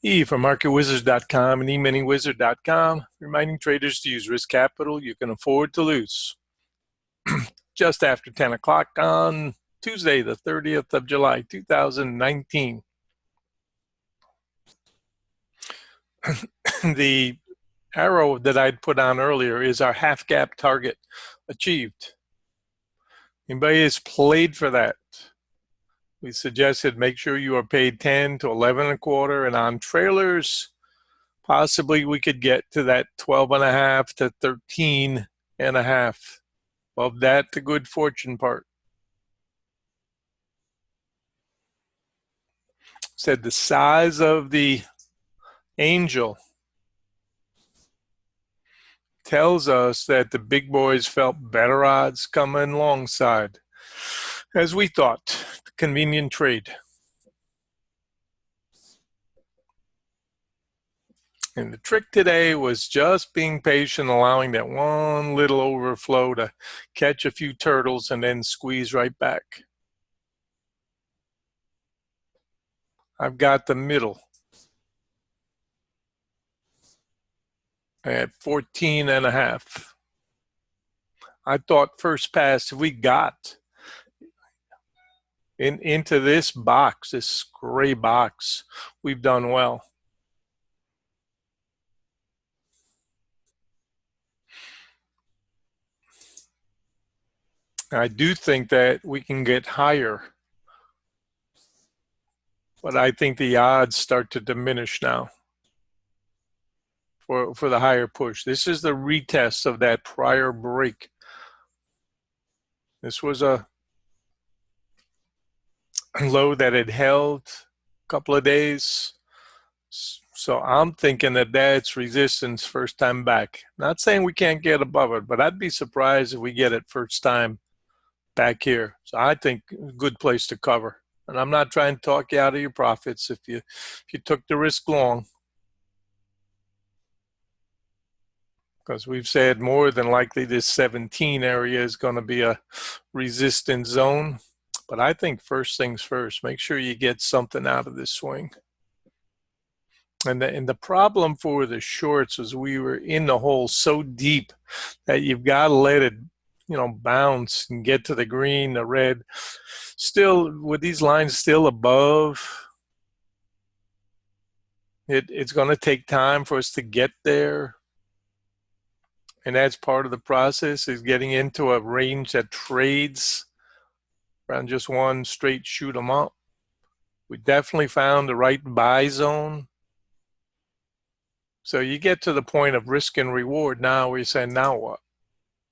E from MarketWizards.com and eMiniWizard.com, reminding traders to use risk capital you can afford to lose. Just after 10 o'clock on Tuesday, the 30th of July, 2019. The arrow that I'd put on earlier is our half gap target achieved. Anybody has played for that? We suggested make sure you are paid 10 to 11 and a quarter, and on trailers, possibly we could get to that 12 and a half to 13 and a half. Above that, the good fortune part. Said the size of the angel tells us that the big boys felt better odds coming alongside, as we thought, convenient trade. And the trick today was just being patient, allowing that one little overflow to catch a few turtles and then squeeze right back. I've got the middle at 14 and a half. I thought first pass, if we got into this box, this gray box, we've done well. I do think that we can get higher, but I think the odds start to diminish now for the higher push. This is the retest of that prior break. This was a low that had held a couple of days. So I'm thinking that that's resistance first time back. Not saying we can't get above it, but I'd be surprised if we get it first time back here. So I think a good place to cover. And I'm not trying to talk you out of your profits if you took the risk long. Because we've said more than likely this 17 area is going to be a resistance zone. But I think first things first, make sure you get something out of this swing. And the problem for the shorts was we were in the hole so deep that you've got to let it, bounce and get to the green, the red. Still, with these lines still above, it's going to take time for us to get there. And that's part of the process, is getting into a range that trades around just one straight shoot 'em up. We definitely found the right buy zone. So you get to the point of risk and reward now where you say, now what?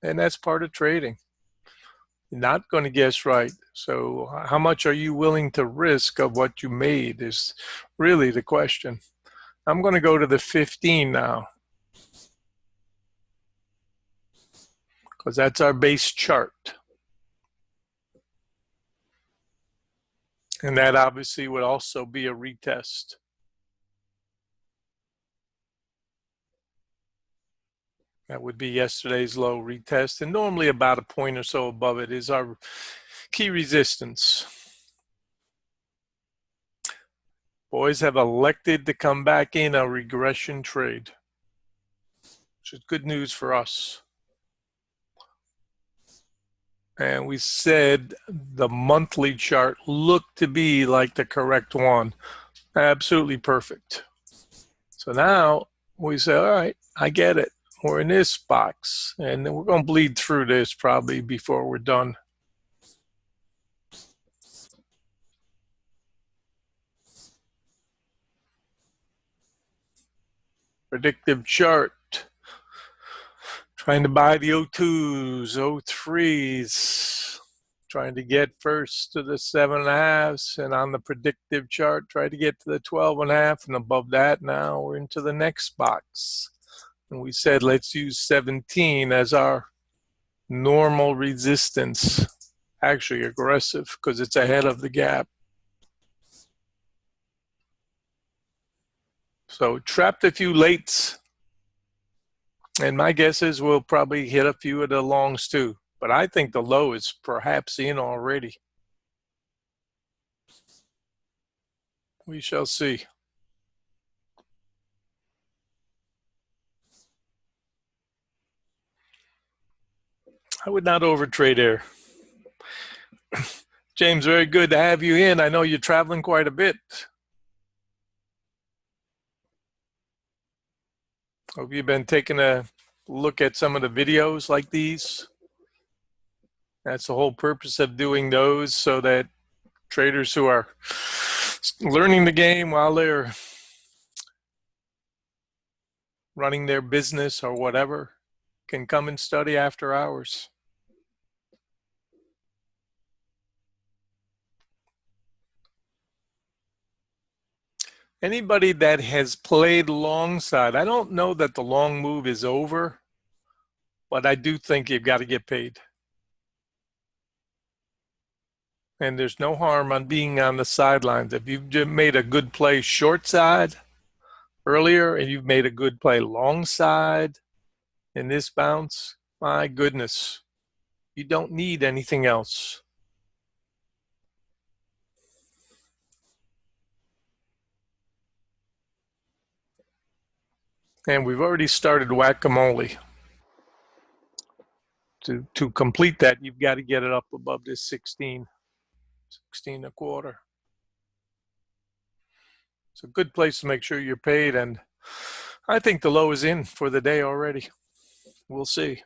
And that's part of trading. You're not going to guess right. So how much are you willing to risk of what you made is really the question. I'm going to go to the 15 now, because that's our base chart. And that obviously would also be a retest. That would be yesterday's low retest. And normally about a point or so above it is our key resistance. Boys have elected to come back in a regression trade, which is good news for us. And we said the monthly chart looked to be like the correct one. Absolutely perfect. So now we say, all right, I get it. We're in this box, and we're going to bleed through this probably before we're done. Predictive chart. Trying to buy the O2s, O3s. Trying to get first to the 7.5s, and on the predictive chart, try to get to the 12.5, and above that now we're into the next box. And we said, let's use 17 as our normal resistance. Actually aggressive, because it's ahead of the gap. So trapped a few lates. And my guess is we'll probably hit a few of the longs too. But I think the low is perhaps in already. We shall see. I would not overtrade there. James, very good to have you in. I know you're traveling quite a bit. Hope you've been taking a look at some of the videos like these. That's the whole purpose of doing those, so that traders who are learning the game while they're running their business or whatever can come and study after hours. Anybody that has played long side, I don't know that the long move is over, but I do think you've got to get paid. And there's no harm on being on the sidelines. If you've made a good play short side earlier and you've made a good play long side in this bounce, my goodness, you don't need anything else. And we've already started whack-a-mole. To complete that, you've got to get it up above this 16 a quarter. It's a good place to make sure you're paid, and I think the low is in for the day already. We'll see.